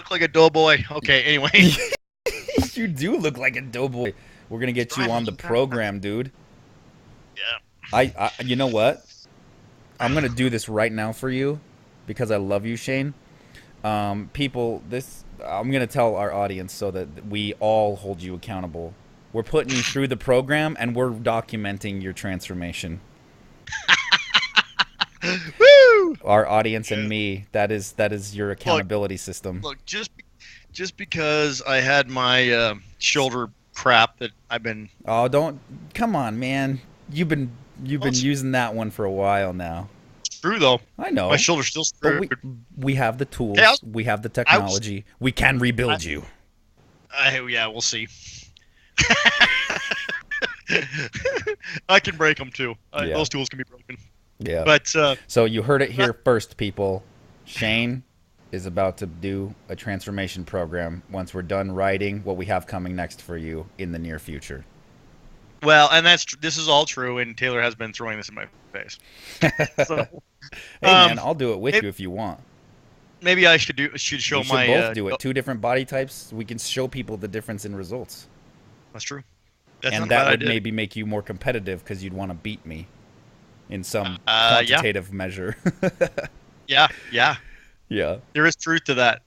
look like a doughboy. Okay, anyway. You do look like a doughboy. We're gonna get you on the program, dude. Yeah. You know what? I'm gonna do this right now for you because I love you, Shane. I'm gonna tell our audience so that we all hold you accountable. We're putting you through the program and we're documenting your transformation. Woo! Our audience and me, that is your accountability system. Look, just because I had my shoulder crap that I've been. Oh, come on, man. You've been using that one for a while now. It's true though. I know. My shoulder's still screwed. But we have the tools. Yeah, we have the technology. We can rebuild you. Yeah, we'll see. I can break them too. Those tools can be broken. Yeah. But so you heard it here first, people. Shane is about to do a transformation program once we're done writing what we have coming next for you in the near future. Well, and this is all true, and Taylor has been throwing this in my face. So, hey man, I'll do it with you if you want. Maybe I should show we should my. Both do it. 2 different body types. We can show people the difference in results. That's true. And that would maybe make you more competitive because you'd want to beat me in some quantitative measure. Yeah. Yeah. There is truth to that.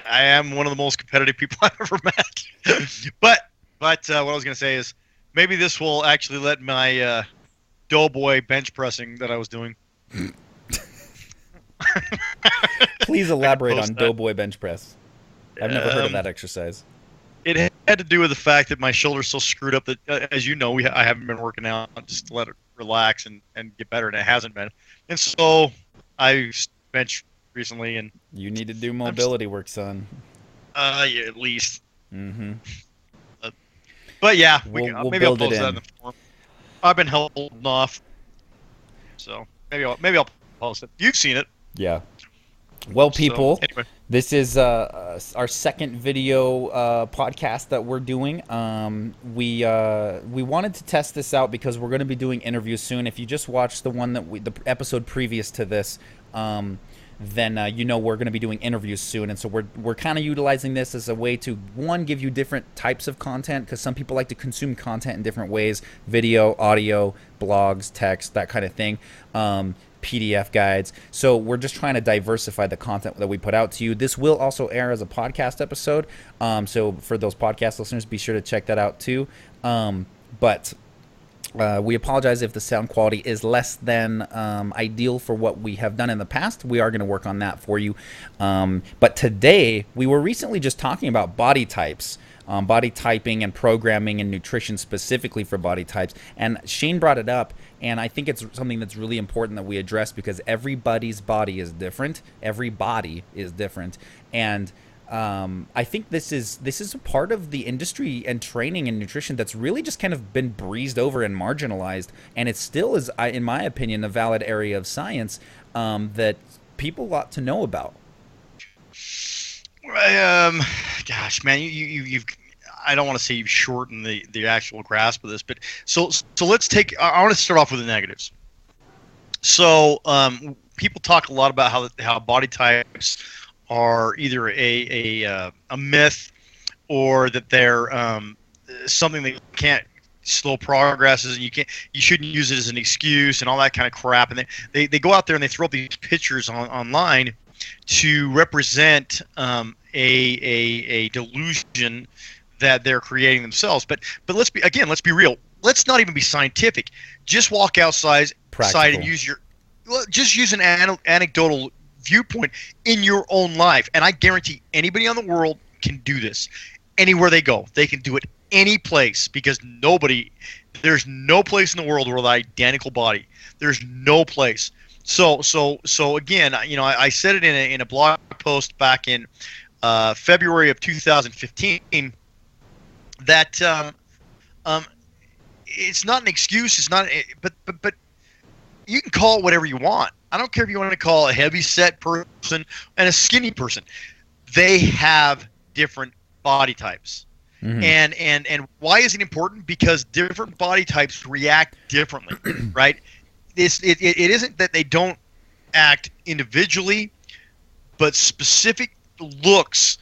I am one of the most competitive people I've ever met. But what I was going to say is maybe this will actually let my doughboy bench pressing that I was doing. Please elaborate on doughboy bench press. I've never heard of that exercise. It had to do with the fact that my shoulder's so screwed up that, as you know, I haven't been working out just to let it relax and get better, and it hasn't been. And so I benched recently, and you need to do mobility work, son. Yeah, at least. Mm-hmm. But yeah, maybe I'll post that in the forum. I've been holding off, so maybe I'll post it. You've seen it. Yeah. Well, people, so, anyway. This is our second video podcast that we're doing. We wanted to test this out because we're going to be doing interviews soon. If you just watched the episode previous to this, then you know we're going to be doing interviews soon, and so we're kind of utilizing this as a way to, one, give you different types of content, because some people like to consume content in different ways: video, audio, blogs, text, that kind of thing. PDF guides. So we're just trying to diversify the content that we put out to you. This will also air as a podcast episode. So for those podcast listeners, be sure to check that out too. But we apologize if the sound quality is less than ideal for what we have done in the past. We are going to work on that for you. But today, we were recently just talking about body types. Body typing and programming and nutrition specifically for body types. And Shane brought it up, and I think it's something that's really important that we address because everybody's body is different. Every body is different. And I think this is a part of the industry and training and nutrition that's really just kind of been breezed over and marginalized. And it still is, in my opinion, a valid area of science that people ought to know about. Gosh, man, you've. I don't want to say you've shortened the actual grasp of this, but so let's take. I want to start off with the negatives. So people talk a lot about how body types are either a myth or that they're something that can't slow progress, and you shouldn't use it as an excuse and all that kind of crap. And they go out there and they throw up these pictures online to represent a delusion that they're creating themselves. But let's be real. Let's not even be scientific. Just walk outside and use an anecdotal viewpoint in your own life. And I guarantee anybody on the world can do this. Anywhere they go, they can do it any place, because there's no place in the world with an identical body. There's no place. So again, I said it in a blog post back in February of 2015 that it's not an excuse. It's not, but you can call it whatever you want. I don't care if you want to call a heavy set person and a skinny person. They have different body types. Mm-hmm. And why is it important? Because different body types react differently, right? It isn't that they don't act individually, but specific looks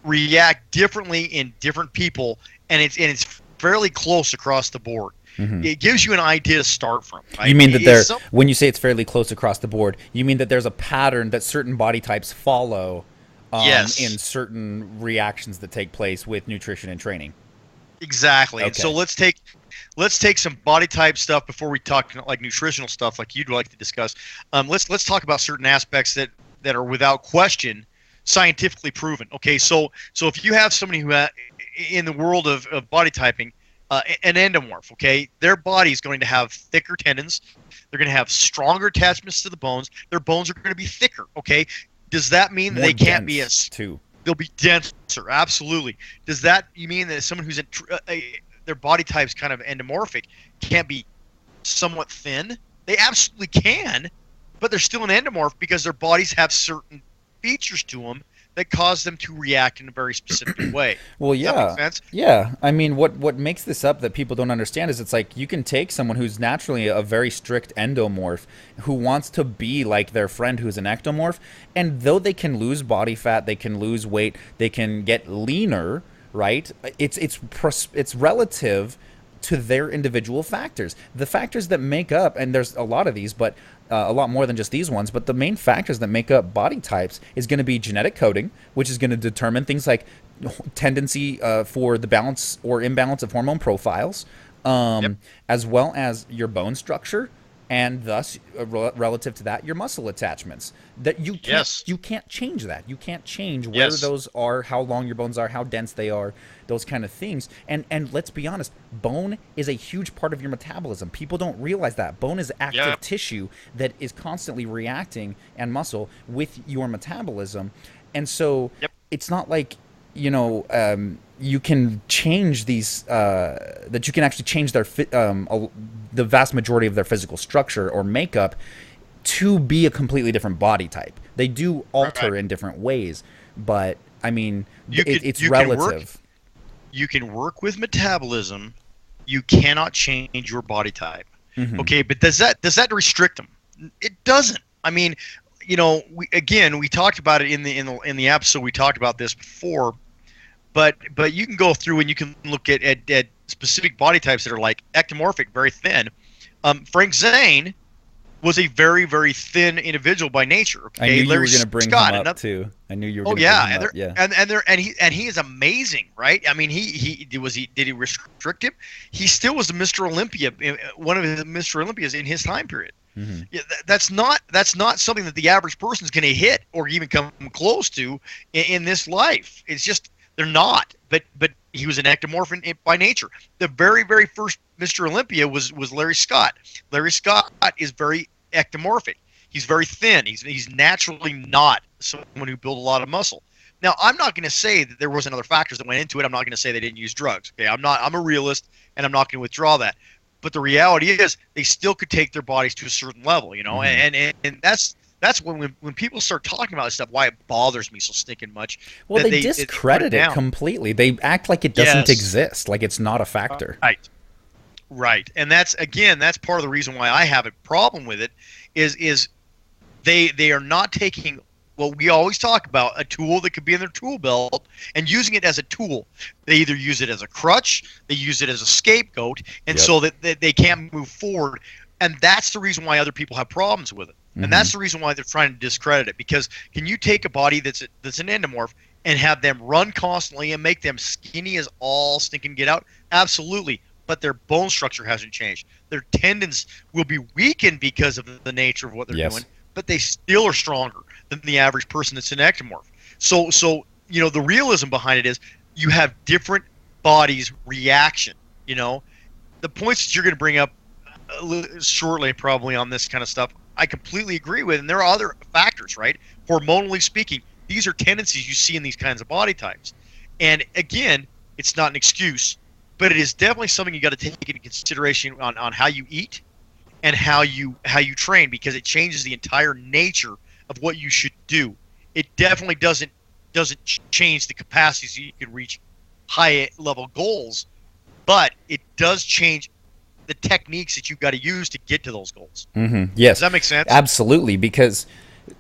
react differently in different people, and it's fairly close across the board. It gives you an idea to start from. Right? You mean that when you say it's fairly close across the board, you mean that there's a pattern that certain body types follow in certain reactions that take place with nutrition and training? Exactly. Okay. And so let's take some body type stuff before we talk like nutritional stuff like you'd like to discuss. Let's talk about certain aspects that are without question scientifically proven. Okay, so if you have somebody who in the world of body typing, an endomorph, okay, their body is going to have thicker tendons. They're going to have stronger attachments to the bones. Their bones are going to be thicker. Okay, does that mean that they can't be as too? They'll be denser. Absolutely. Does that you mean that someone who's their body type's kind of endomorphic can't be somewhat thin? They absolutely can, but they're still an endomorph because their bodies have certain features to them that cause them to react in a very specific way. Well, Does that make sense? Yeah. I mean, what makes this up that people don't understand is it's like you can take someone who's naturally a very strict endomorph who wants to be like their friend who's an ectomorph, and though they can lose body fat, they can lose weight, they can get leaner, right? It's relative to their individual factors. The factors that make up, and there's a lot of these, but a lot more than just these ones, but the main factors that make up body types is going to be genetic coding, which is going to determine things like tendency for the balance or imbalance of hormone profiles, as well as your bone structure, and thus relative to that, your muscle attachments. That you can't change that. You can't change where those are, how long your bones are, how dense they are, those kind of things. And let's be honest, bone is a huge part of your metabolism. People don't realize that. Bone is active tissue that is constantly reacting, and muscle, with your metabolism. And so it's not like, you can change these, that you can actually change their the vast majority of their physical structure or makeup to be a completely different body type. They do alter in different ways, but I mean, it's relative. You can work with metabolism. You cannot change your body type. Okay, but does that restrict them? It doesn't. I mean, we talked about it in the episode. We talked about this before. But you can go through and you can look at specific body types that are like ectomorphic, very thin. Frank Zane was a very, very thin individual by nature. Okay? I knew you were going to bring him up too. I knew you were going to bring him up. And he is amazing, right? I mean, did he restrict him? He still was a Mr. Olympia, one of the Mr. Olympias in his time period. Yeah, that's not something that the average person is going to hit or even come close to in this life. It's just. They're not, but he was an ectomorph by nature. The very, very first Mr. Olympia was Larry Scott. Larry Scott is very ectomorphic. He's very thin. He's naturally not someone who built a lot of muscle. Now, I'm not going to say that there wasn't other factors that went into it. I'm not going to say they didn't use drugs. Okay, I'm a realist, and I'm not going to withdraw that. But the reality is, they still could take their bodies to a certain level, and that's when people start talking about this stuff, why it bothers me so stinking much. Well, they discredit it completely. They act like it doesn't exist, like it's not a factor. Right. And that's part of the reason why I have a problem with it is they are not taking what we always talk about, a tool that could be in their tool belt, and using it as a tool. They either use it as a crutch, they use it as a scapegoat, and so that they can't move forward. And that's the reason why other people have problems with it. And that's the reason why they're trying to discredit it. Because can you take a body that's an endomorph and have them run constantly and make them skinny as all stinking get out? Absolutely. But their bone structure hasn't changed. Their tendons will be weakened because of the nature of what they're doing, but they still are stronger than the average person that's an ectomorph. So the realism behind it is you have different bodies' reaction. The points that you're going to bring up shortly probably on this kind of stuff, I completely agree with, and there are other factors, right? Hormonally speaking, these are tendencies you see in these kinds of body types. And again, it's not an excuse, but it is definitely something you got to take into consideration on how you eat and how you train, because it changes the entire nature of what you should do. It definitely doesn't change the capacities you can reach high level goals, but it does change the techniques that you've got to use to get to those goals. Yes. Does that make sense? Absolutely, because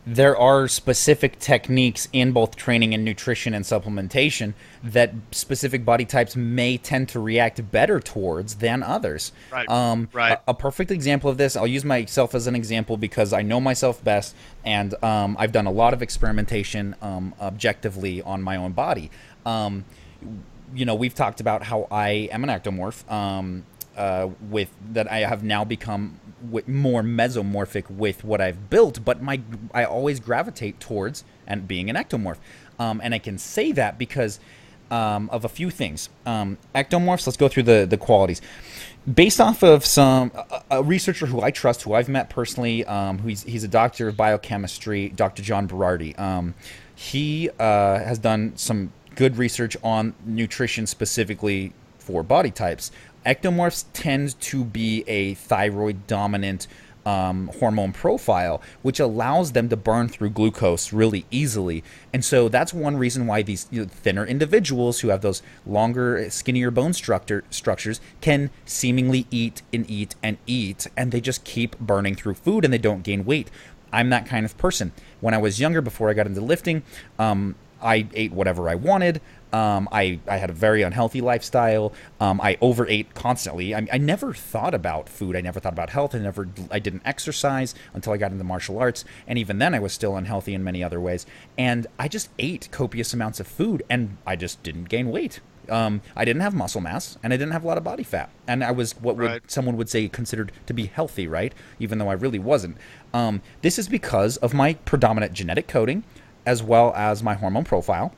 There are specific techniques in both training and nutrition and supplementation that specific body types may tend to react better towards than others. Right. A perfect example of this, I'll use myself as an example because I know myself best, and I've done a lot of experimentation objectively on my own body. We've talked about how I am an ectomorph, with that I have now become more mesomorphic with what I've built, but I always gravitate towards and being an ectomorph, and I can say that because of a few things. Ectomorphs. Let's go through the qualities based off of a researcher who I trust, who I've met personally. He's a doctor of biochemistry, Dr. John Berardi. He has done some good research on nutrition specifically for body types. Ectomorphs tend to be a thyroid dominant hormone profile, which allows them to burn through glucose really easily. And so that's one reason why these thinner individuals who have those longer, skinnier bone structures can seemingly eat and eat and eat, and they just keep burning through food and they don't gain weight. I'm that kind of person. When I was younger, before I got into lifting, I ate whatever I wanted. I had a very unhealthy lifestyle. I overate constantly. I never thought about food. I never thought about health. I didn't exercise until I got into martial arts. And even then I was still unhealthy in many other ways. And I just ate copious amounts of food and I just didn't gain weight. I didn't have muscle mass and I didn't have a lot of body fat. And I was someone would say considered to be healthy, right? Even though I really wasn't. This is because of my predominant genetic coding as well as my hormone profile.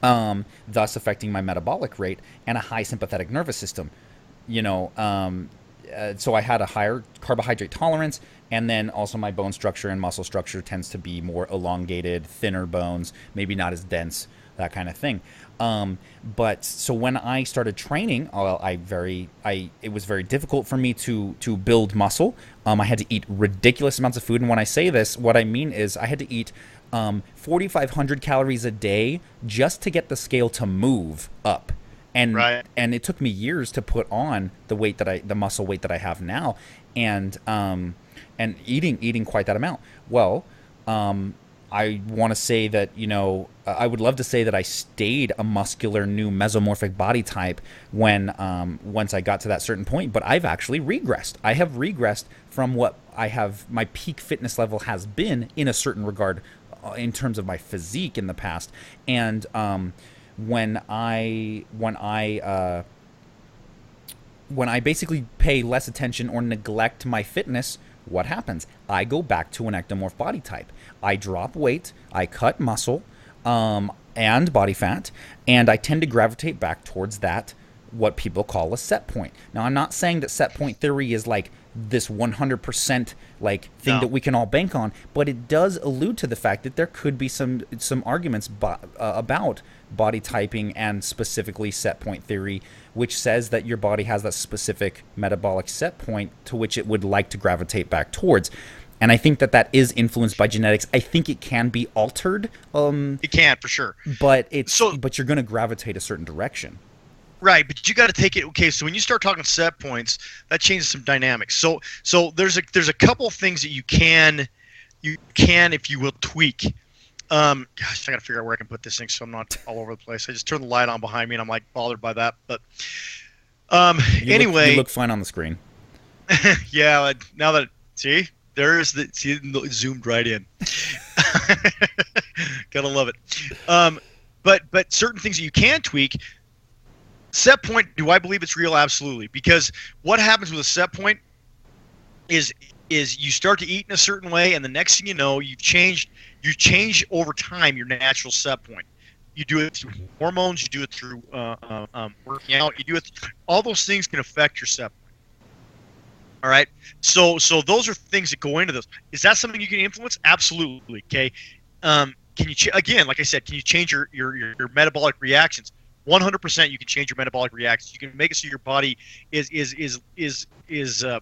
Thus affecting my metabolic rate and a high sympathetic nervous system. So I had a higher carbohydrate tolerance, and then also my bone structure and muscle structure tends to be more elongated, thinner bones, maybe not as dense, that kind of thing. But so when I started training, it was very difficult for me to build muscle. I had to eat ridiculous amounts of food, and when I say this, what I mean is I had to eat 4,500 calories a day just to get the scale to move up. And it took me years to put on the muscle weight that I have now, and eating quite that amount. Well, I want to say that, I would love to say that I stayed a muscular new mesomorphic body type once I got to that certain point, but I've actually regressed. I have regressed from what my peak fitness level has been in a certain regard in terms of my physique in the past. And when I basically pay less attention or neglect my fitness, what happens? I go back to an ectomorph body type. I drop weight, I cut muscle and body fat, and I tend to gravitate back towards that, what people call a set point. Now, I'm not saying that set point theory is like this 100% like thing that we can all bank on, but it does allude to the fact that there could be some arguments about body typing and specifically set point theory, which says that your body has that specific metabolic set point to which it would like to gravitate back towards. And I think that is influenced by genetics. I think it can be altered. It can, for sure. But but you're going to gravitate a certain direction. Right, but you got to take it. Okay, so when you start talking set points, that changes some dynamics. So there's a couple of things that you can, if you will, tweak. Gosh, I got to figure out where I can put this thing so I'm not all over the place. I just turned the light on behind me and I'm like bothered by that. But anyway, you look fine on the screen. Yeah, now that zoomed right in. Gotta love it. But certain things that you can tweak. Set point, do I believe it's real? Absolutely. Because what happens with a set point is you start to eat in a certain way, and the next thing you know, you change over time your natural set point. You do it through hormones, you do it through working out, you do it. All those things can affect your set point. All right. So those are things that go into this. Is that something you can influence? Absolutely. Okay. Can you again, like I said, can you change your metabolic reactions? 100% you can change your metabolic reactions. You can make it so your body is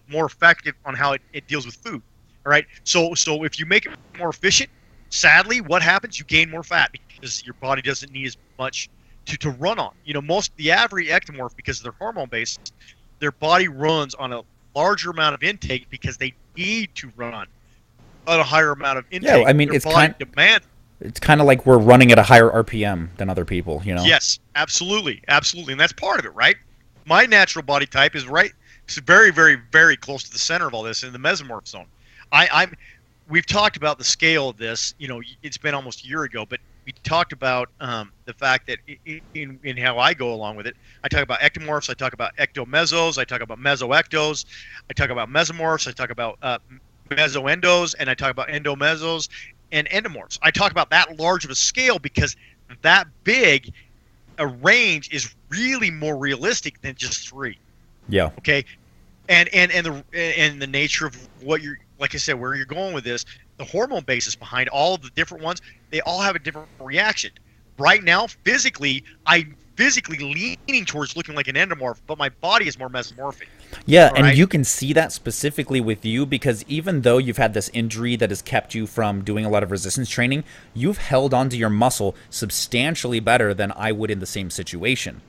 more effective on how it deals with food. All right. So if you make it more efficient, sadly, what happens? You gain more fat because your body doesn't need as much to run on. The average ectomorph, because of their hormone base, their body runs on a larger amount of intake because they need to run a higher amount of intake. Yeah, I mean, Their it's body demand. It's kind of like we're running at a higher RPM than other people, you know? Yes, absolutely, absolutely, and that's part of it, right? My natural body type is right. It's very, very, very close to the center of all this in the mesomorph zone. We've talked about the scale of this. You know, it's been almost a year ago, but we talked about the fact that in how I go along with it, I talk about ectomorphs, I talk about ectomesos, I talk about mesoectos, I talk about mesomorphs, I talk about mesoendos, and I talk about endomesos and endomorphs. I talk about that large of a scale because that big a range is really more realistic than just 3. Yeah. Okay. And the nature of what you're, like I said, where you're going with this, the hormone basis behind all of the different ones, they all have a different reaction. Right now, I'm physically leaning towards looking like an endomorph, but my body is more mesomorphic. Yeah, all and right? You can see that specifically with you because even though you've had this injury that has kept you from doing a lot of resistance training, you've held onto your muscle substantially better than I would in the same situation.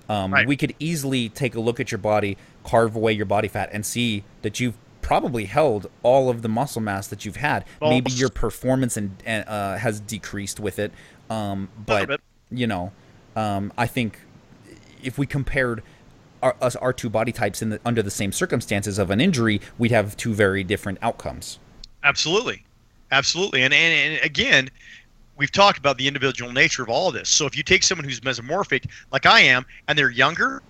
Right. We could easily take a look at your body, carve away your body fat, and see that you've probably held all of the muscle mass that you've had. Maybe your performance has decreased with it, but you know, I think if we compared our two body types under the same circumstances of an injury, we'd have 2 very different outcomes. Absolutely, absolutely, and again, we've talked about the individual nature of all of this. So if you take someone who's mesomorphic, like I am, and they're younger,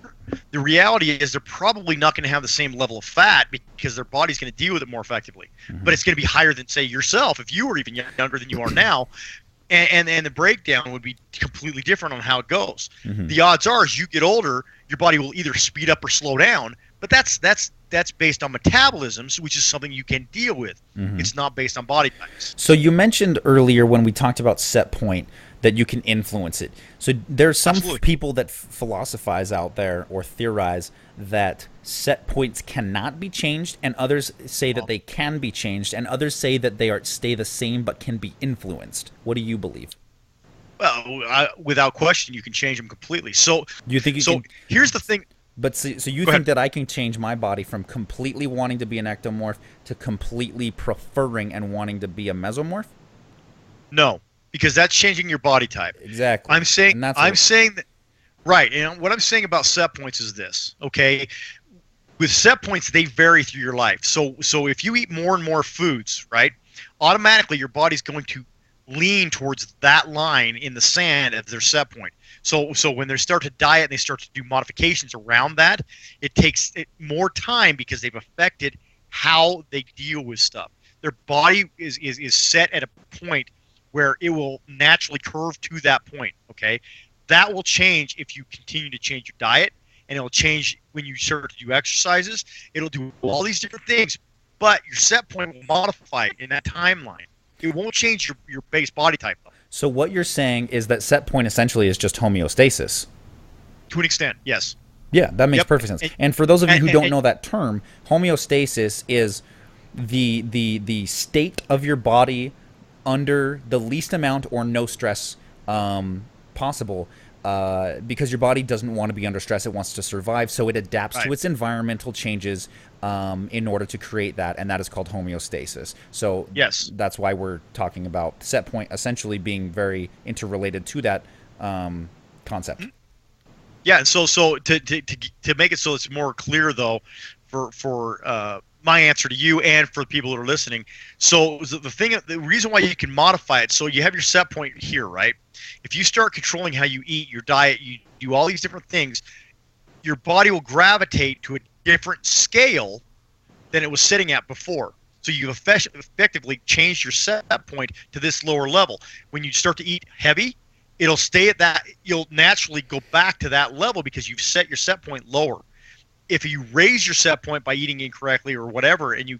the reality is they're probably not going to have the same level of fat because their body's going to deal with it more effectively. Mm-hmm. But it's going to be higher than, say, yourself if you were even younger than you are now. And the breakdown would be completely different on how it goes. Mm-hmm. The odds are, as you get older, your body will either speed up or slow down. But that's based on metabolism, which is something you can deal with. Mm-hmm. It's not based on body types. So you mentioned earlier when we talked about set point that you can influence it. So there's some people that philosophize out there or theorize that set points cannot be changed, and others say that they can be changed, and others say that they stay the same but can be influenced. What do you believe? Well, without question, you can change them completely. So you think here's the thing. But so you think that I can change my body from completely wanting to be an ectomorph to completely preferring and wanting to be a mesomorph? No, because that's changing your body type. Exactly. I'm saying that, right. And what I'm saying about set points is this, okay? With set points, they vary through your life. So if you eat more and more foods, right, automatically your body's going to lean towards that line in the sand as their set point. So when they start to diet and they start to do modifications around that, it takes more time because they've affected how they deal with stuff. Their body is set at a point where it will naturally curve to that point, okay? That will change if you continue to change your diet, and it'll change when you start to do exercises. It'll do all these different things, but your set point will modify it in that timeline. It won't change your base body type, though. So what you're saying is that set point essentially is just homeostasis. To an extent, yes. Yeah, that makes perfect sense. And for those of you who don't know that term, homeostasis is the state of your body under the least amount or no stress possible, because your body doesn't want to be under stress. It wants to survive, so it adapts to its environmental changes in order to create that, and that is called homeostasis. So yes, that's why we're talking about set point essentially being very interrelated to that concept. Mm-hmm. Yeah, and so to make it so it's more clear, though, for my answer to you and for the people that are listening. So the reason why you can modify it, so you have your set point here, right? If you start controlling how you eat, your diet, you do all these different things, your body will gravitate to a different scale than it was sitting at before. So you've effectively changed your set point to this lower level. When you start to eat heavy, it'll stay at that. You'll naturally go back to that level because you've set your set point lower. If you raise your set point by eating incorrectly or whatever, and you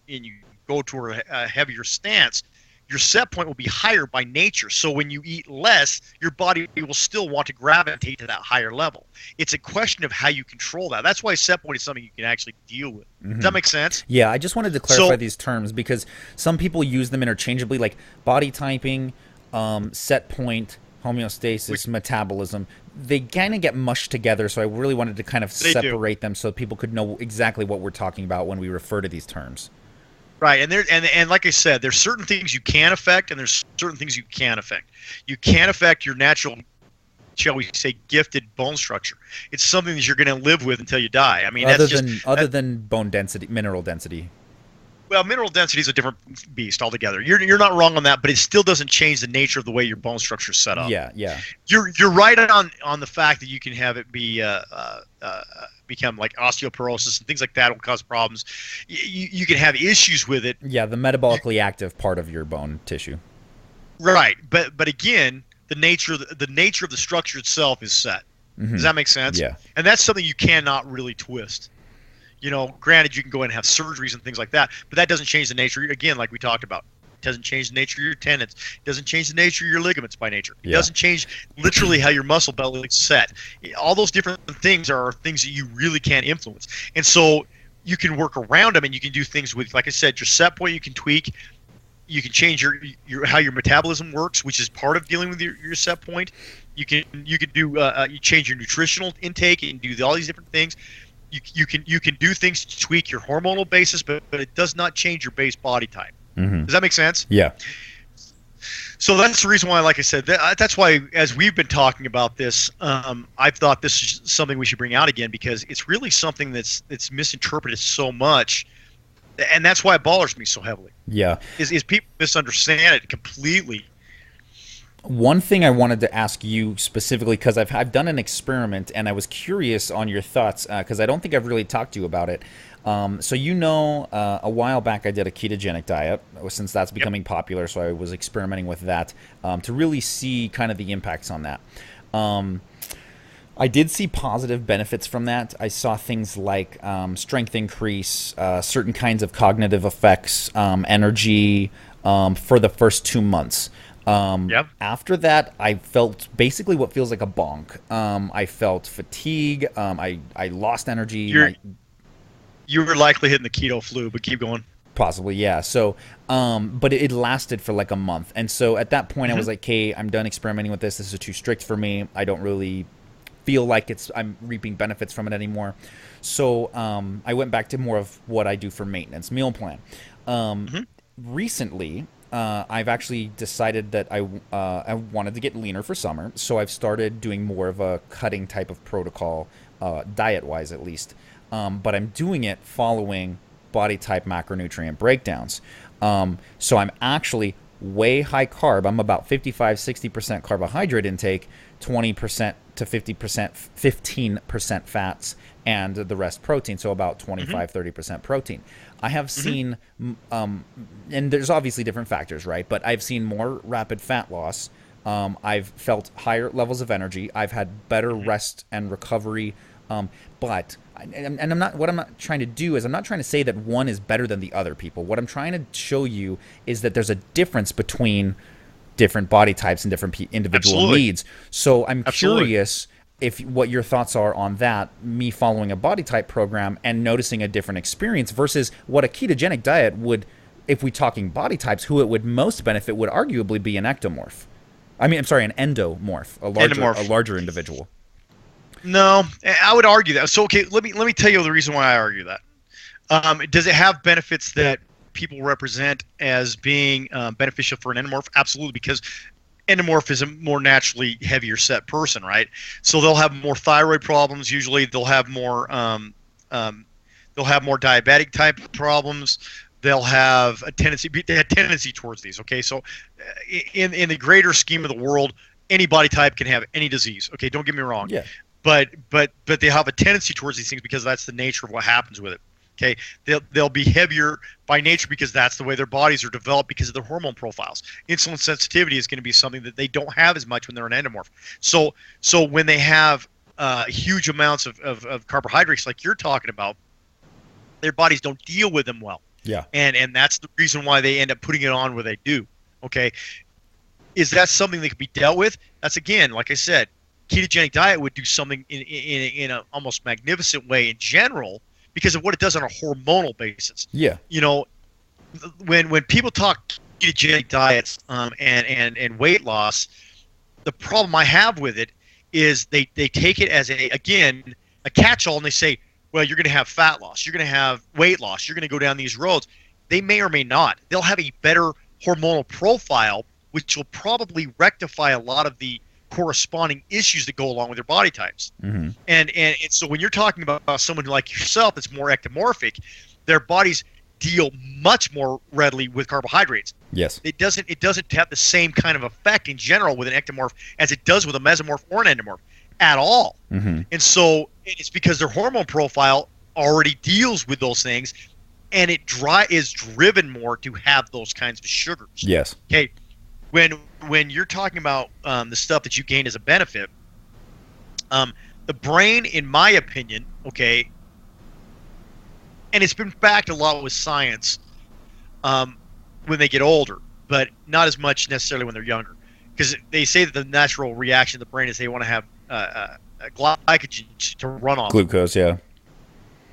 go to a heavier stance, your set point will be higher by nature. So when you eat less, your body will still want to gravitate to that higher level. It's a question of how you control that. That's why set point is something you can actually deal with. Mm-hmm. Does that make sense? Yeah, I just wanted to clarify these terms because some people use them interchangeably, like body typing, set point, homeostasis, metabolism. They kind of get mushed together, so I really wanted to kind of separate them so people could know exactly what we're talking about when we refer to these terms. Right, and like I said, there's certain things you can affect, and there's certain things you can't affect. You can't affect your natural, shall we say, gifted bone structure. It's something that you're going to live with until you die. I mean, other than bone density, mineral density. Well, mineral density is a different beast altogether. You're not wrong on that, but it still doesn't change the nature of the way your bone structure is set up. Yeah. You're right on the fact that you can have it be become like osteoporosis and things like that will cause problems. You can have issues with it. Yeah, the metabolically active part of your bone tissue. Right, but again, the nature of the structure itself is set. Mm-hmm. Does that make sense? Yeah. And that's something you cannot really twist. Granted, you can go in and have surgeries and things like that, but that doesn't change the nature. Again, like we talked about, it doesn't change the nature of your tendons. It doesn't change the nature of your ligaments by nature. It doesn't change literally how your muscle belly is set. All those different things are things that you really can't influence. And so you can work around them, and you can do things with, like I said, your set point you can tweak. You can change your how your metabolism works, which is part of dealing with your set point. You can do you change your nutritional intake and do all these different things. You can do things to tweak your hormonal basis, but it does not change your base body type. Mm-hmm. Does that make sense? Yeah. So that's the reason why, like I said, that's why as we've been talking about this, I've thought this is something we should bring out again, because it's really something that's misinterpreted so much, and that's why it bothers me so heavily. Yeah. Is people misunderstand it completely. One thing I wanted to ask you specifically, because I've done an experiment and I was curious on your thoughts, because I don't think I've really talked to you about it. So a while back I did a ketogenic diet, since that's becoming popular, so I was experimenting with that to really see kind of the impacts on that. I did see positive benefits from that. I saw things like strength increase, certain kinds of cognitive effects, energy for the first 2 months. After that, I felt basically what feels like a bonk. I felt fatigue. I lost energy. You were likely hitting the keto flu, but keep going. Possibly, yeah. So, but it lasted for like a month. And so at that point, I was like, hey, I'm done experimenting with this. This is too strict for me. I don't really feel like I'm reaping benefits from it anymore. So I went back to more of what I do for maintenance, meal plan. Recently, I've actually decided that I wanted to get leaner for summer, so I've started doing more of a cutting type of protocol, diet-wise at least. But I'm doing it following body type macronutrient breakdowns. So I'm actually way high carb. I'm about 55-60% carbohydrate intake, 20% to 15% fats, and the rest protein, so about 25-30% protein. I have seen, and there's obviously different factors, right? But I've seen more rapid fat loss. I've felt higher levels of energy. I've had better rest and recovery. But I'm not. What I'm not trying to do is I'm not trying to say that one is better than the other, people. What I'm trying to show you is that there's a difference between different body types and different individual needs. So I'm curious if what your thoughts are on that, me following a body type program and noticing a different experience versus what a ketogenic diet would, if we're talking body types, who it would most benefit would arguably be an ectomorph. I mean, I'm sorry, an endomorph, a larger individual. No, I would argue that. So, okay, let me tell you the reason why I argue that. Does it have benefits that people represent as being beneficial for an endomorph? Absolutely, because endomorph is a more naturally heavier set person, right? So they'll have more thyroid problems. Usually, they'll have more diabetic type problems. They'll have a tendency towards these. Okay, so in the greater scheme of the world, any body type can have any disease. Okay, don't get me wrong. Yeah. But they have a tendency towards these things because that's the nature of what happens with it. Okay, they'll be heavier by nature because that's the way their bodies are developed because of their hormone profiles. Insulin sensitivity is going to be something that they don't have as much when they're an endomorph. So when they have huge amounts of carbohydrates like you're talking about, their bodies don't deal with them well. Yeah. And that's the reason why they end up putting it on where they do. Okay, is that something that could be dealt with? That's, again, like I said, ketogenic diet would do something in an almost magnificent way in general, because of what it does on a hormonal basis. Yeah. You know, when people talk ketogenic diets and weight loss, the problem I have with it is they take it as a catch-all, and they say, well, you're going to have fat loss, you're going to have weight loss, you're going to go down these roads. they may or may not. They'll have a better hormonal profile, which will probably rectify a lot of the corresponding issues that go along with their body types. Mm-hmm. And so when you're talking about someone like yourself that's more ectomorphic, their bodies deal much more readily with carbohydrates. Yes. It doesn't have the same kind of effect in general with an ectomorph as it does with a mesomorph or an endomorph at all. Mm-hmm. And so it's because their hormone profile already deals with those things, and it is driven more to have those kinds of sugars. Yes. Okay. When you're talking about the stuff that you gain as a benefit, the brain, in my opinion, okay, and it's been backed a lot with science when they get older, but not as much necessarily when they're younger, because they say that the natural reaction of the brain is they want to have glycogen to run off. Glucose, yeah.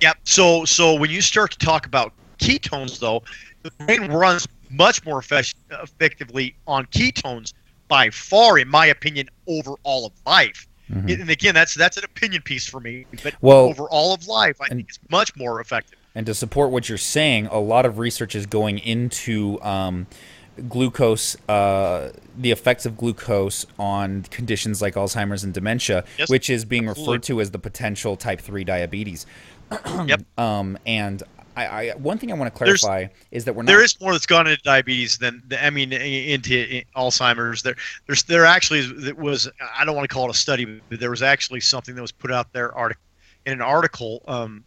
Yep. So when you start to talk about ketones, though, the brain runs much more effectively on ketones by far, in my opinion, over all of life. Mm-hmm. And again, that's an opinion piece for me. But over all of life, I think it's much more effective. And to support what you're saying, a lot of research is going into glucose, the effects of glucose on conditions like Alzheimer's and dementia, yes, which is being referred to as the potential type 3 diabetes. Yep. And I one thing I want to clarify is that there is more that's gone into diabetes than into Alzheimer's. There actually was, I don't want to call it a study, but there was actually something that was put out there in an article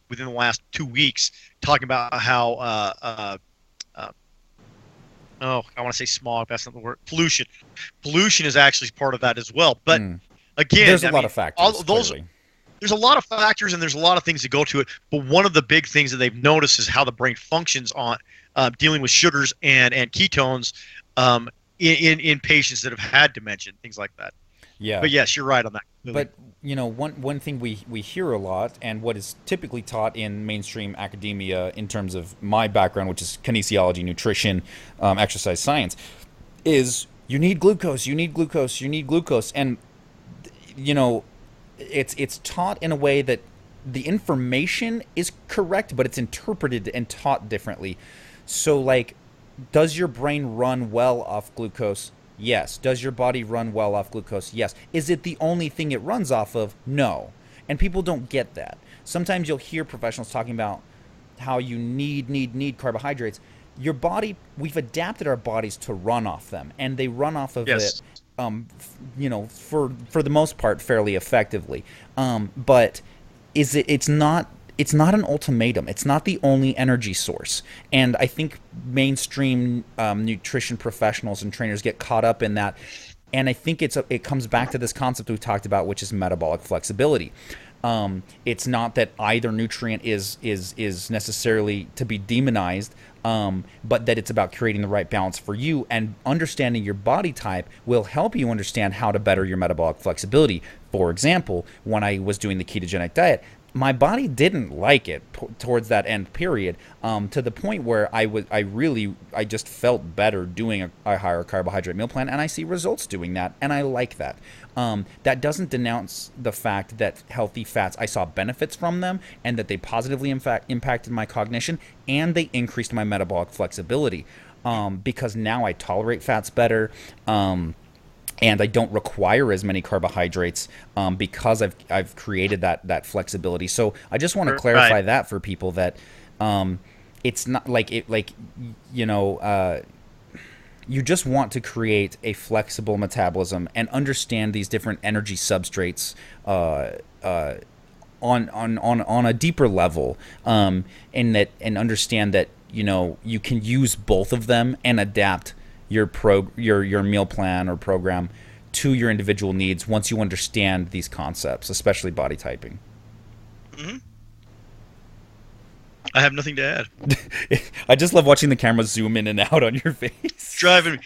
within the last 2 weeks talking about how I want to say smog. That's not the word. Pollution is actually part of that as well. But again, there's a lot of factors. There's a lot of factors, and there's a lot of things that go to it. But one of the big things that they've noticed is how the brain functions on dealing with sugars and ketones in patients that have had dementia, things like that. Yeah. But yes, you're right on that. But one thing we hear a lot, and what is typically taught in mainstream academia in terms of my background, which is kinesiology, nutrition, exercise science, is you need glucose, you need glucose, you need glucose, and it's taught in a way that the information is correct, but it's interpreted and taught differently. So, like, does your brain run well off glucose? Yes. Does your body run well off glucose? Yes. Is it the only thing it runs off of? No. And people don't get that. Sometimes you'll hear professionals talking about how you need carbohydrates. Your body, we've adapted our bodies to run off them, and they run off of it, for the most part, fairly effectively. But it's not an ultimatum. It's not the only energy source. And I think mainstream nutrition professionals and trainers get caught up in that. And I think it comes back to this concept we talked about, which is metabolic flexibility. It's not that either nutrient is necessarily to be demonized, but that it's about creating the right balance for you, and understanding your body type will help you understand how to better your metabolic flexibility. For example, when I was doing the ketogenic diet, my body didn't like it towards that end period, to the point where I just felt better doing a higher carbohydrate meal plan, and I see results doing that, and I like that. That doesn't denounce the fact that healthy fats, I saw benefits from them, and that they positively impacted my cognition, and they increased my metabolic flexibility, because now I tolerate fats better. And I don't require as many carbohydrates because I've created that flexibility. So I just want to clarify that for people, that it's not you just want to create a flexible metabolism and understand these different energy substrates on a deeper level, and understand that you can use both of them and adapt your meal plan or program to your individual needs once you understand these concepts, especially body typing. Mm-hmm. I have nothing to add. I just love watching the camera zoom in and out on your face. It's driving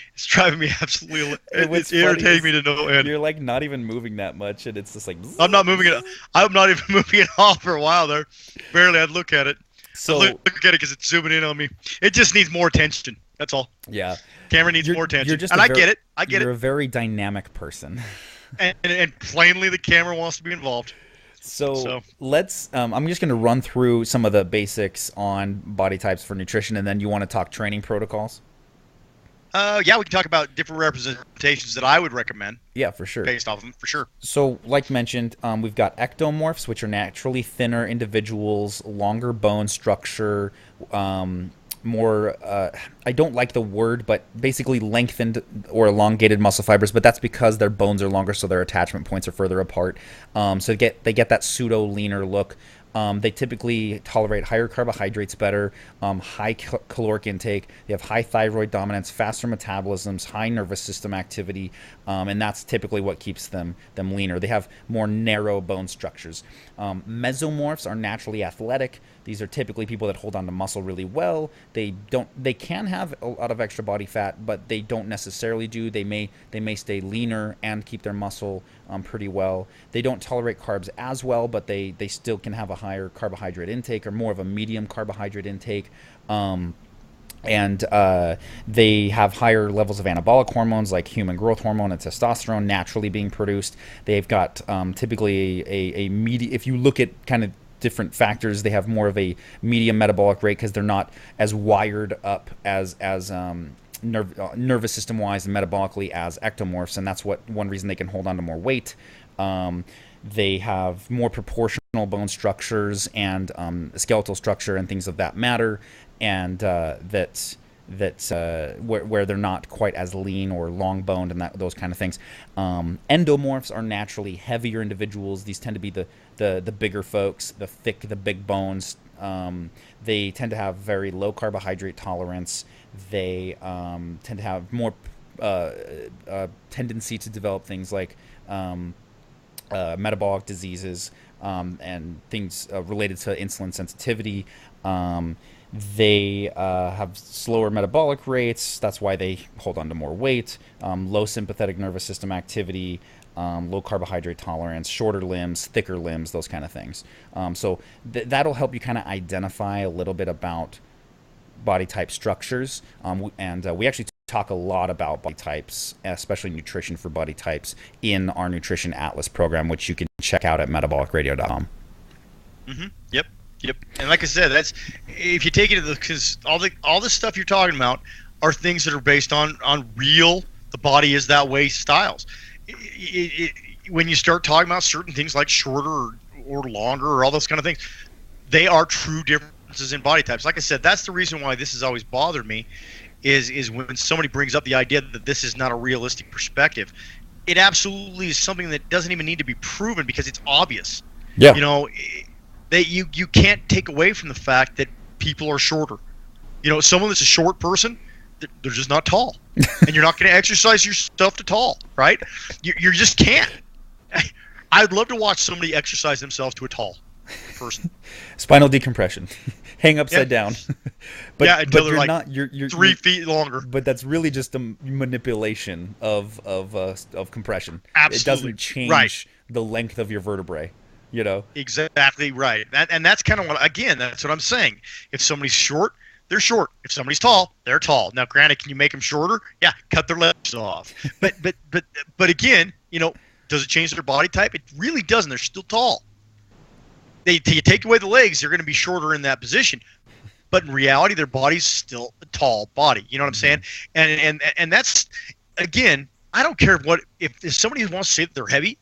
me absolutely. It's irritating me to no end. You're like not even moving that much, and it's just like. I'm not moving it. I'm not even moving it off for a while there. Barely. I'd look at it. So look at it because it's zooming in on me. It just needs more attention. That's all. Yeah. Camera needs more attention. And I get it. You're a very dynamic person. and plainly the camera wants to be involved. So let's. I'm just going to run through some of the basics on body types for nutrition, and then you want to talk training protocols. Yeah, we can talk about different representations that I would recommend. Yeah, for sure. Based off of them, for sure. So, like mentioned, we've got ectomorphs, which are naturally thinner individuals, longer bone structure, more. I don't like the word, but basically lengthened or elongated muscle fibers. But that's because their bones are longer, so their attachment points are further apart. So they get that pseudo leaner look. They typically tolerate higher carbohydrates better, high caloric intake. They have high thyroid dominance, faster metabolisms, high nervous system activity, and that's typically what keeps them leaner. They have more narrow bone structures. Mesomorphs are naturally athletic. These are typically people that hold on to muscle really well. They can have a lot of extra body fat, but they don't necessarily do. They may stay leaner and keep their muscle pretty well. They don't tolerate carbs as well, but they still can have a higher carbohydrate intake or more of a medium carbohydrate intake. And they have higher levels of anabolic hormones like human growth hormone and testosterone naturally being produced. They've got typically a medium. If you look at kind of different factors, they have more of a medium metabolic rate because they're not as wired up as nervous system wise and metabolically as ectomorphs, and that's one reason they can hold on to more weight. They have more proportional bone structures and skeletal structure and things of that matter, and where they're not quite as lean or long boned and those kind of things. Endomorphs are naturally heavier individuals. These tend to be the bigger folks, the big bones. They tend to have very low carbohydrate tolerance. They tend to have more tendency to develop things like metabolic diseases and things related to insulin sensitivity. They have slower metabolic rates. That's why they hold on to more weight. Low sympathetic nervous system activity, low carbohydrate tolerance, shorter limbs, thicker limbs, those kind of things. So that'll help you kind of identify a little bit about body type structures. We actually talk a lot about body types, especially nutrition for body types, in our Nutrition Atlas program, which you can check out at metabolicradio.com. Yep. And like I said, that's if you take it to because all the stuff you're talking about are things that are based on real the body is that way styles. When you start talking about certain things like shorter or longer or all those kind of things, they are true differences in body types. Like I said, that's the reason why this has always bothered me is when somebody brings up the idea that this is not a realistic perspective. It absolutely is something that doesn't even need to be proven because it's obvious. Yeah. You know, you can't take away from the fact that people are shorter. You know, someone that's a short person, they're just not tall, and you're not going to exercise yourself to tall, right? You just can't. I'd love to watch somebody exercise themselves to a tall person. Spinal decompression, hang upside down. Until but they're you're like not. You're 3 feet longer. But that's really just a manipulation of compression. Absolutely. It doesn't change the length of your vertebrae. You know, exactly right. And that's kind of that's what I'm saying. If somebody's short, they're short. If somebody's tall, they're tall. Now, granted, can you make them shorter? Yeah, cut their legs off. But again, you know, does it change their body type? It really doesn't. They're still tall. You take away the legs, they're going to be shorter in that position. But in reality, their body's still a tall body. You know what I'm saying? And that's, again, I don't care if somebody wants to say that they're heavy,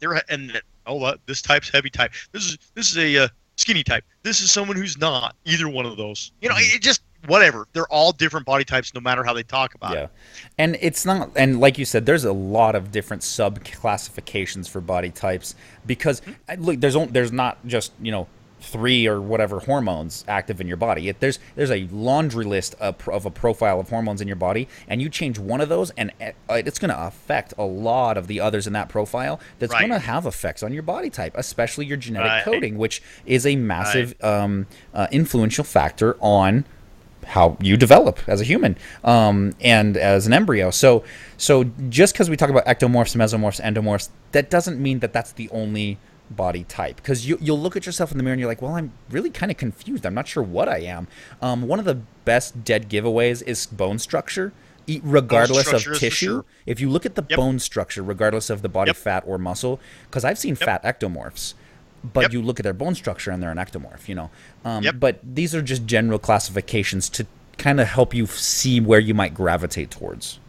this type's heavy type. This is a skinny type. This is someone who's not either one of those. You know, it just whatever. They're all different body types, no matter how they talk about it. And it's not. And like you said, there's a lot of different sub classifications for body types because look, there's not just 3 or whatever hormones active in your body. There's a laundry list of a profile of hormones in your body, and you change one of those, and it's going to affect a lot of the others in that profile. That's going to have effects on your body type, especially your genetic coding, which is a massive influential factor on how you develop as a human and as an embryo. So just because we talk about ectomorphs, mesomorphs, endomorphs, that doesn't mean that that's the only body type, because you'll look at yourself in the mirror and you're like, well, I'm really kind of confused. I'm not sure what I am. One of the best dead giveaways is bone structure, regardless of tissue. Sure. If you look at the bone structure, regardless of the body fat or muscle, because I've seen fat ectomorphs, but Yep. you look at their bone structure and they're an ectomorph, you know. Yep. But these are just general classifications to kind of help you see where you might gravitate towards.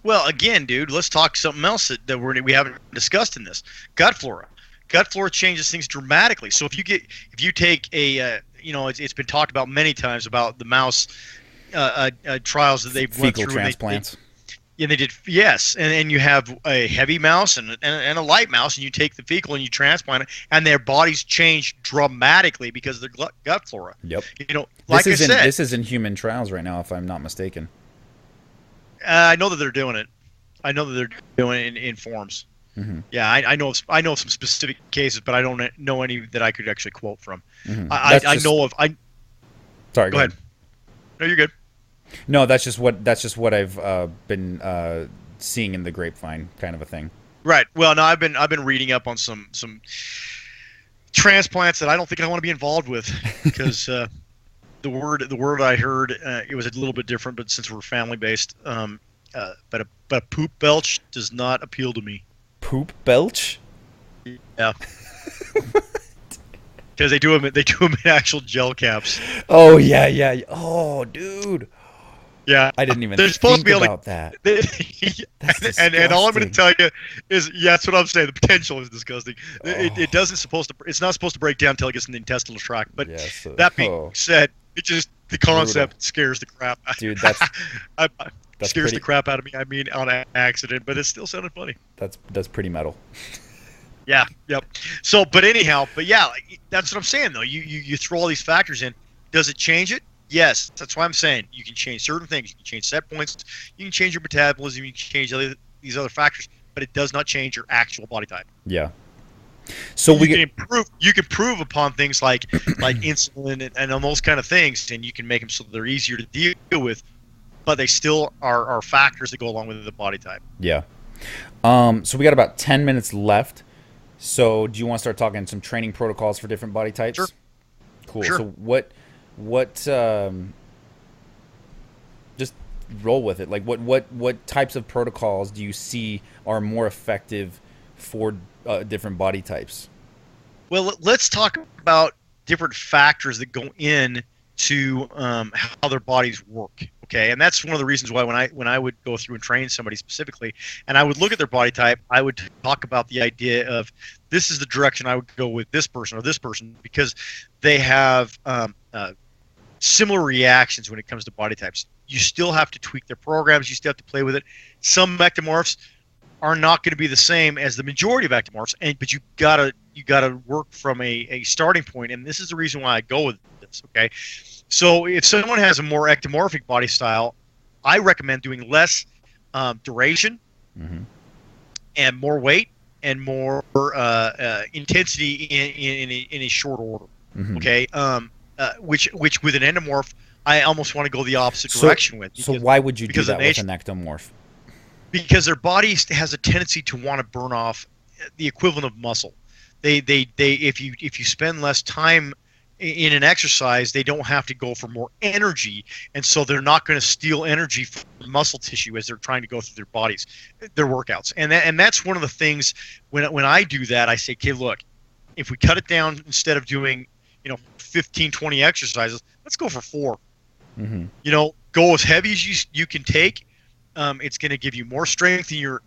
Well, again, dude, let's talk something else that we haven't discussed in this. Gut flora. Gut flora changes things dramatically. So if you take a it's been talked about many times about the mouse trials that they've went Fecal through. transplants. They did, yes, and you have a heavy mouse and a light mouse, and you take the fecal and you transplant it, and their bodies change dramatically because of their gut flora. Yep. You know, like I said, this is in human trials right now, if I'm not mistaken. I know that they're doing it. I know that they're doing it in forms. Mm-hmm. Yeah, I know some specific cases, but I don't know any that I could actually quote from. Mm-hmm. I know of. Sorry, go ahead. No, you're good. No, that's just what I've been seeing in the grapevine, kind of a thing. Right. Well, no, I've been reading up on some transplants that I don't think I want to be involved with because the word I heard it was a little bit different, but since we're family based, but a poop belch does not appeal to me. Poop belch? Yeah. Because they do them in actual gel caps. Oh yeah. Oh, dude. Yeah, I didn't even they're supposed think to be about that. And all I'm going to tell you is, yeah, that's what I'm saying. The potential is disgusting. Oh. It's not supposed to break down until it gets in the intestinal tract. But yes, that being said, the concept brutal. Scares the crap out. Dude, that's scares the crap out of me. I mean, on accident, but it still sounded funny. That's pretty metal. Yeah. Yep. So, but anyhow, that's what I'm saying though. You throw all these factors in. Does it change it? Yes, that's why I'm saying you can change certain things. You can change set points. You can change your metabolism. You can change these other factors, but it does not change your actual body type. Yeah. So you can improve upon things like insulin and on those kind of things, and you can make them so they're easier to deal with, but they still are factors that go along with the body type. Yeah. So we got about 10 minutes left. So do you want to start talking some training protocols for different body types? Sure. Cool. Sure. So what just roll with it. Like what types of protocols do you see are more effective for different body types? Well, let's talk about different factors that go in to how their bodies work. Okay, and that's one of the reasons why when I would go through and train somebody specifically, and I would look at their body type, I would talk about the idea of this is the direction I would go with this person or this person because they have similar reactions when it comes to body types. You still have to tweak their programs. You still have to play with it. Some ectomorphs are not going to be the same as the majority of ectomorphs, but you gotta work from a starting point, and this is the reason why I go with this. Okay. So if someone has a more ectomorphic body style, I recommend doing less duration and more weight and more intensity in a short order. Okay, which with an endomorph, I almost want to go the opposite direction with. So why would you do that with an ectomorph? Because their body has a tendency to want to burn off the equivalent of muscle. They if you spend less time in an exercise, they don't have to go for more energy, and so they're not going to steal energy from muscle tissue as they're trying to go through their bodies, their workouts. And that's one of the things when I do that, I say, okay, look, if we cut it down, instead of doing 15, 20 exercises, let's go for 4. Go as heavy as you can take. It's going to give you more strength in your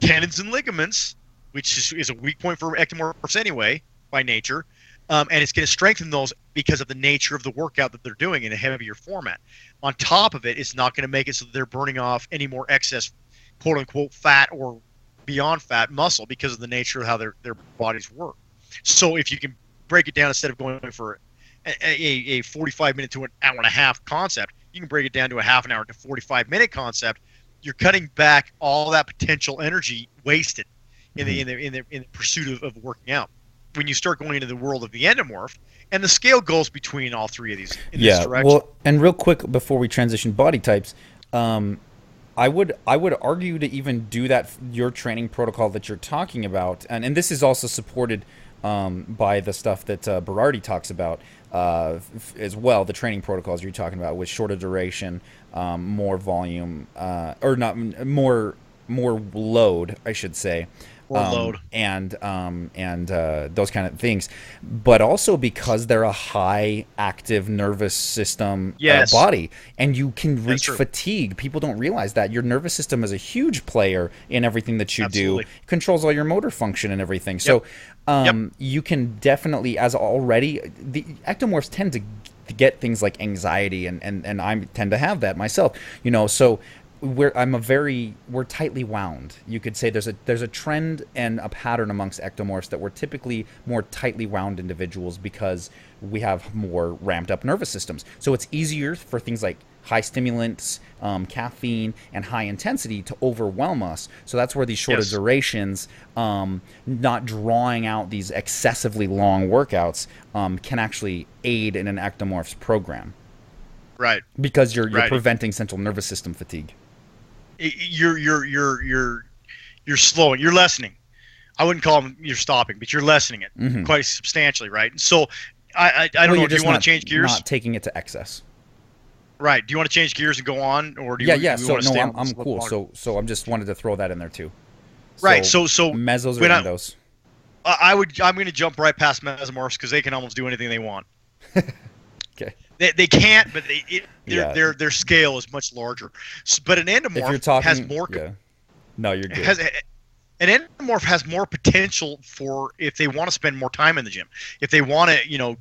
tendons and ligaments, which is a weak point for ectomorphs anyway by nature. And it's going to strengthen those because of the nature of the workout that they're doing in a heavier format. On top of it, it's not going to make it so that they're burning off any more excess, quote-unquote, fat or beyond fat muscle because of the nature of how their bodies work. So if you can break it down, instead of going for a 45-minute to an hour and a half concept, you can break it down to a half an hour to 45-minute concept. You're cutting back all that potential energy wasted in the pursuit of working out. When you start going into the world of the endomorph, and the scale goes between all three of these in this direction. Well, and real quick before we transition body types, I would argue to even do that, your training protocol that you're talking about, and this is also supported by the stuff that Berardi talks about as well, the training protocols you're talking about with shorter duration, more volume, or not more load, I should say. Or load. And those kind of things, but also because they're a high active nervous system body, and you can reach fatigue. People don't realize that your nervous system is a huge player in everything that you do. It controls all your motor function and everything. So you can definitely, as already, the ectomorphs tend to get things like anxiety, and I tend to have that myself. So we're tightly wound. You could say there's a trend and a pattern amongst ectomorphs that we're typically more tightly wound individuals because we have more ramped up nervous systems. So it's easier for things like high stimulants, caffeine, and high intensity to overwhelm us. So that's where these shorter durations, not drawing out these excessively long workouts, can actually aid in an ectomorph's program. Right. Because you're preventing central nervous system fatigue. You're slowing, you're lessening. I wouldn't call them you're stopping, but you're lessening it quite substantially, right? So I don't know. Do you want to change gears? Not taking it to excess. Right. Do you want to change gears and go on, or do you? So no, I'm cool. So I'm just wanted to throw that in there too. Right. So mesos or endos? I'm going to jump right past mesomorphs because they can almost do anything they want. Okay. They can't, but their scale is much larger. But an endomorph has more. Yeah. No, you're good. An endomorph has more potential for if they want to spend more time in the gym, if they want to,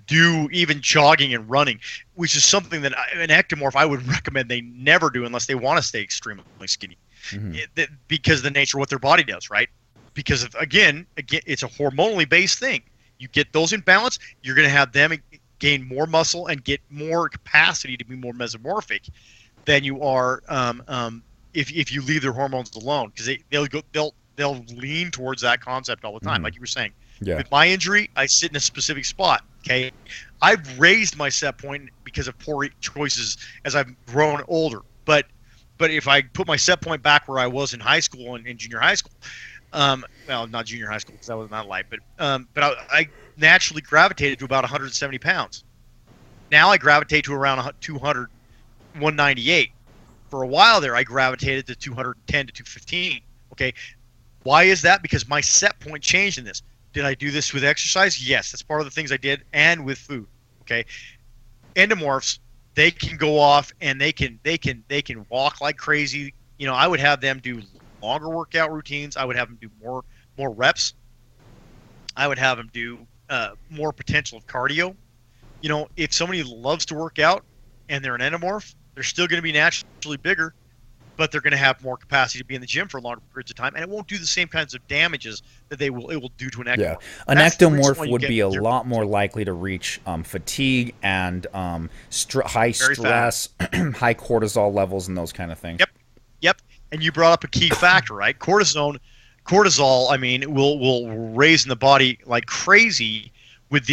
do even jogging and running, which is something that an ectomorph I would recommend they never do unless they want to stay extremely skinny, because of the nature of what their body does, right? Because again, it's a hormonally based thing. You get those in balance, you're going to have them gain more muscle and get more capacity to be more mesomorphic than you are if you leave their hormones alone, because they'll lean towards that concept all the time, like you were saying. Yeah. With my injury, I sit in a specific spot. Okay, I've raised my set point because of poor choices as I've grown older. But if I put my set point back where I was in high school and in junior high school, well, not junior high school because that was not light, but I naturally gravitated to about 170 pounds. Now I gravitate to around 200, 198. For a while there, I gravitated to 210 to 215. Okay, why is that? Because my set point changed in this. Did I do this with exercise? Yes, that's part of the things I did, and with food. Okay, endomorphs, they can go off and they can walk like crazy. I would have them do longer workout routines. I would have them do more reps. I would have them do more potential of cardio. If somebody loves to work out and they're an endomorph, they're still going to be naturally bigger, but they're going to have more capacity to be in the gym for longer periods of time, and it won't do the same kinds of damages that it will do to an ectomorph. Yeah, an ectomorph would be a lot more likely to reach fatigue and high stress, high cortisol levels, and those kind of things. Yep. And you brought up a key factor, right? Cortisol, I mean, will raise in the body like crazy with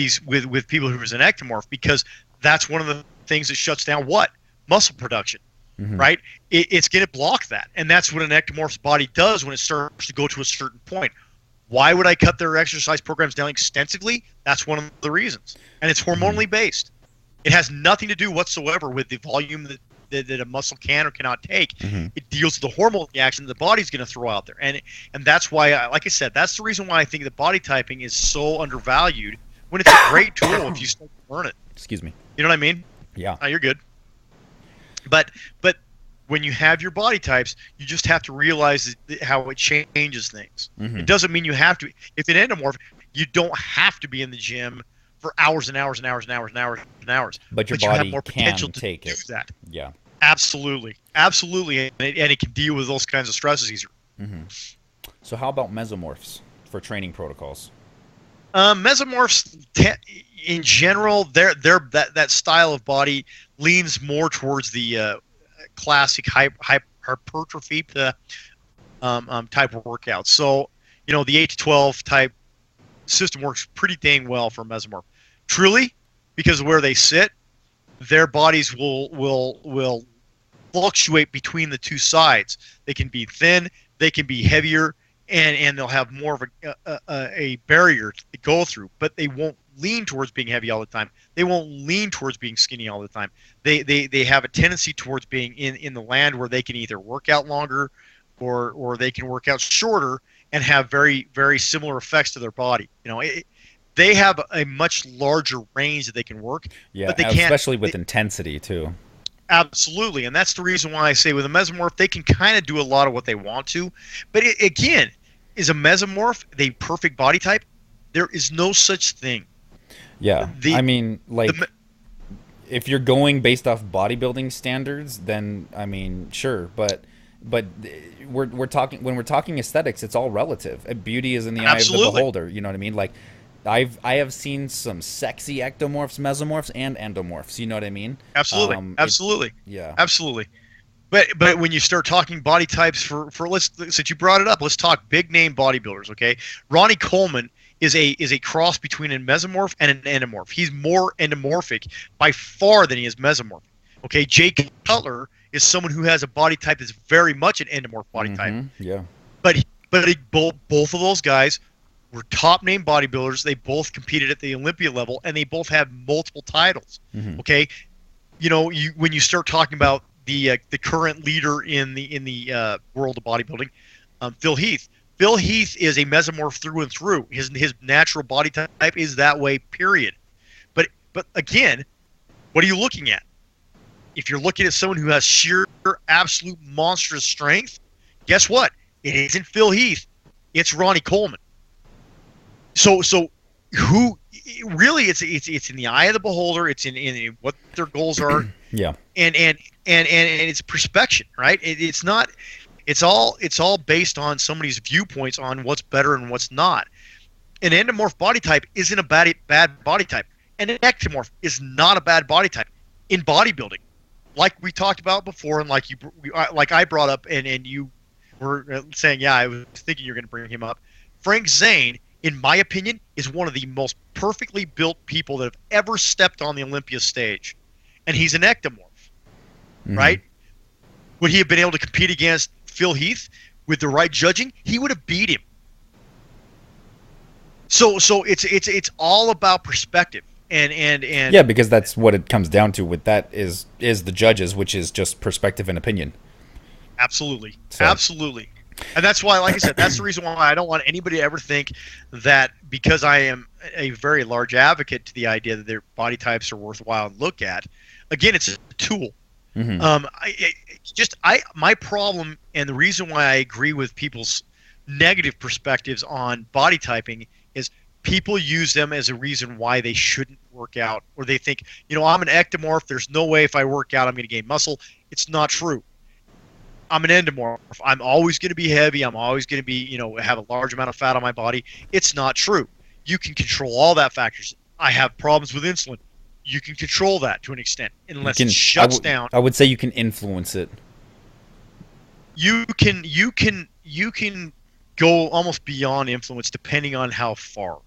people who is an ectomorph, because that's one of the things that shuts down what? Muscle production. Right? It's going to block that. And that's what an ectomorph's body does when it starts to go to a certain point. Why would I cut their exercise programs down extensively? That's one of the reasons. And it's hormonally based. It has nothing to do whatsoever with the volume that a muscle can or cannot take. It deals with the hormone reaction the body's going to throw out there. And that's why, like I said, that's the reason why I think that body typing is so undervalued when it's a great tool if you start to learn it. Excuse me. You know what I mean? Yeah. Oh, you're good. But when you have your body types, you just have to realize how it changes things. It doesn't mean you have to. If an endomorph, you don't have to be in the gym for hours and hours and hours and hours and hours and hours. But your body you have more potential can to take do it. That. Yeah. Absolutely, and it can deal with those kinds of stresses easier. So how about mesomorphs for training protocols? Mesomorphs, in general, that style of body leans more towards the classic hypertrophy type of workout. So, the 8 to 12 type system works pretty dang well for a mesomorph. Truly, because of where they sit, their bodies will fluctuate between the two sides. They can be thin, they can be heavier, and they'll have more of a barrier to go through, but they won't lean towards being heavy all the time. They won't lean towards being skinny all the time. They have a tendency towards being in the land where they can either work out longer or they can work out shorter and have very, very similar effects to their body. They have a much larger range that they can work. Yeah, but they can't, especially with intensity too. Absolutely, and that's the reason why I say with a mesomorph, they can kind of do a lot of what they want to. But again, is a mesomorph the perfect body type? There is no such thing. Yeah, I mean, like, if you're going based off bodybuilding standards, then I mean, sure, but we're talking, when we're talking aesthetics, it's all relative. Beauty is in the eye of the beholder. You know what I mean? Like, I have seen some sexy ectomorphs, mesomorphs, and endomorphs. You know what I mean? Absolutely, absolutely, yeah, absolutely. But when you start talking body types for since you brought it up, let's talk big name bodybuilders. Okay, Ronnie Coleman is a cross between a mesomorph and an endomorph. He's more endomorphic by far than he is mesomorphic. Okay, Jake Cutler is someone who has a body type that's very much an endomorph body type. Yeah. But both of those guys were top name bodybuilders. They both competed at the Olympia level, and they both have multiple titles. Okay, when you start talking about the current leader in the world of bodybuilding, Phil Heath. Phil Heath is a mesomorph through and through. His natural body type is that way, period. But again, what are you looking at? If you're looking at someone who has sheer, absolute monstrous strength, guess what? It isn't Phil Heath. It's Ronnie Coleman. So who really? It's in the eye of the beholder. It's in what their goals are. Yeah. And it's perspection, right? It's not. It's all based on somebody's viewpoints on what's better and what's not. An endomorph body type isn't a bad body type, and an ectomorph is not a bad body type in bodybuilding, like we talked about before, and like I brought up, and you were saying, yeah, I was thinking you're going to bring him up. Frank Zane, in my opinion, is one of the most perfectly built people that have ever stepped on the Olympia stage, and he's an ectomorph, right? Would he have been able to compete against Phil Heath with the right judging? He would have beat him. So it's all about perspective, and yeah, because that's what it comes down to. With that is the judges, which is just perspective and opinion. Absolutely, absolutely, and that's why, like I said, that's the reason why I don't want anybody to ever think that because I am a very large advocate to the idea that their body types are worthwhile to look at. Again, it's a tool. My problem, and the reason why I agree with people's negative perspectives on body typing, is people use them as a reason why they shouldn't work out, or they think, I'm an ectomorph, there's no way if I work out I'm going to gain muscle. It's not true. I'm an endomorph. I'm always going to be heavy. I'm always going to be, have a large amount of fat on my body. It's not true. You can control all that factors. I have problems with insulin. You can control that to an extent, unless it shuts down. I would say you can influence it. You can go almost beyond influence, depending on how far.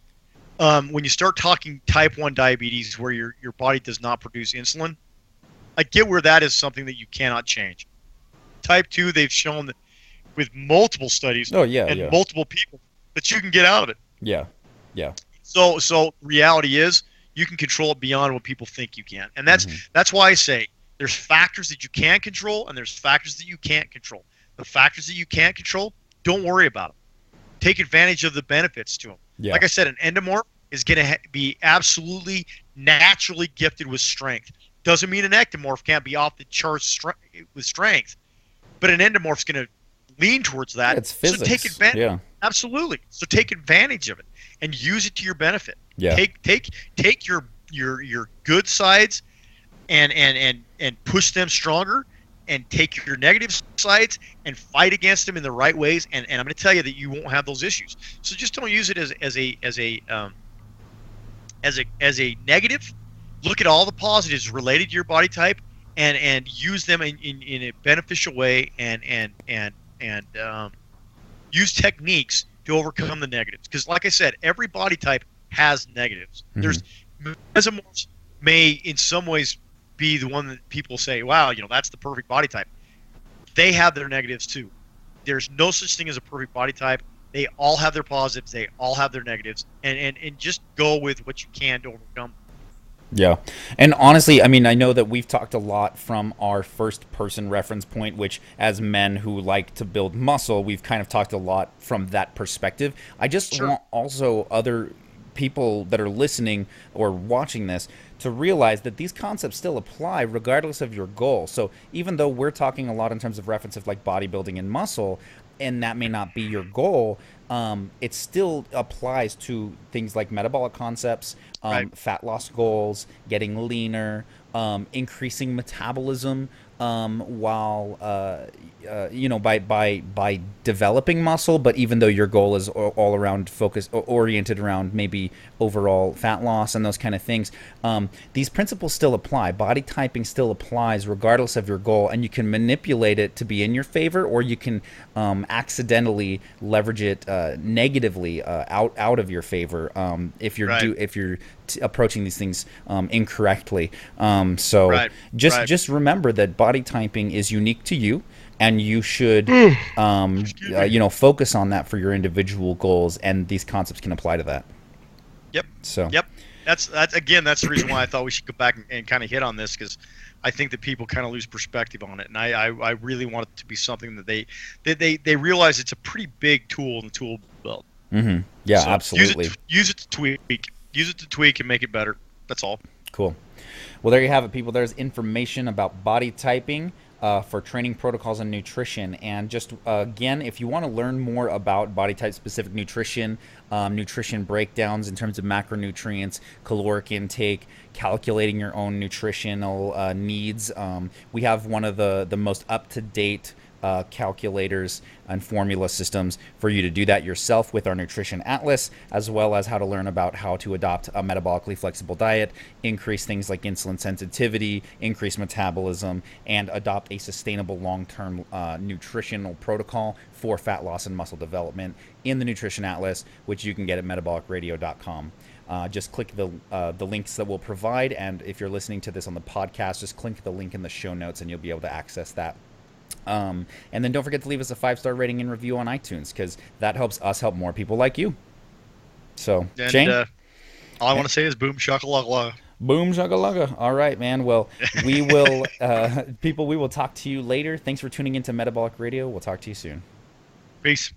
When you start talking type 1 diabetes, where your body does not produce insulin, I get where that is something that you cannot change. Type 2, they've shown that with multiple studies multiple people that you can get out of it. Yeah. So reality is, you can control it beyond what people think you can. And that's why I say there's factors that you can control and there's factors that you can't control. The factors that you can't control, don't worry about them. Take advantage of the benefits to them. Yeah. Like I said, an endomorph is going to be absolutely naturally gifted with strength. Doesn't mean an ectomorph can't be off the charts with strength. But an endomorph is going to lean towards that. It's physics. So take advantage. Yeah. Absolutely. So take advantage of it and use it to your benefit. Yeah. Take your good sides and push them stronger, and take your negative sides and fight against them in the right ways. And I'm going to tell you that you won't have those issues. So just don't use it as a negative. Look at all the positives related to your body type and use them in a beneficial way and use techniques to overcome the negatives. Because like I said, every body type has negatives. There's mesomorphs may in some ways be the one that people say, wow, that's the perfect body type. They have their negatives too. There's no such thing as a perfect body type. They all have their positives. They all have their negatives. And just go with what you can to overcome. Yeah. And honestly, I mean, I know that we've talked a lot from our first person reference point, which as men who like to build muscle, we've kind of talked a lot from that perspective. I just Sure. want also other people that are listening or watching this to realize that these concepts still apply regardless of your goal. So even though we're talking a lot in terms of reference of like bodybuilding and muscle, and that may not be your goal, it still applies to things like metabolic concepts, Right. fat loss goals, getting leaner, increasing metabolism, while by developing muscle. But even though your goal is all around focus oriented around maybe overall fat loss and those kind of things, these principles still apply. Body typing still applies regardless of your goal, and you can manipulate it to be in your favor, or you can accidentally leverage it negatively out of your favor if you're Right. if you're approaching these things incorrectly. So Right. Right. just remember that body typing is unique to you, and you should focus on that for your individual goals, and these concepts can apply to that. Yep. So Yep. That's the reason why I thought we should go back and kind of hit on this, because I think that people kind of lose perspective on it, and I really want it to be something that they realize it's a pretty big tool in the tool belt. Yeah, So absolutely. Use it to tweak and make it better. That's all. Cool. Well, there you have it, people. There's information about body typing for training protocols and nutrition. And just again, if you want to learn more about body type specific nutrition, nutrition breakdowns in terms of macronutrients, caloric intake, calculating your own nutritional needs, we have one of the most up-to-date calculators and formula systems for you to do that yourself with our Nutrition Atlas, as well as how to learn about how to adopt a metabolically flexible diet, increase things like insulin sensitivity, increase metabolism, and adopt a sustainable long-term nutritional protocol for fat loss and muscle development in the Nutrition Atlas, which you can get at metabolicradio.com. Just click the links that we'll provide, and if you're listening to this on the podcast, just click the link in the show notes and you'll be able to access that. And then don't forget to leave us a 5-star rating and review on iTunes, because that helps us help more people like you. So, And Shane? all I want to say is boom shakalaka. Boom shakalaka. All right, man. Well, we will, people, we will talk to you later. Thanks for tuning into Metabolic Radio. We'll talk to you soon. Peace.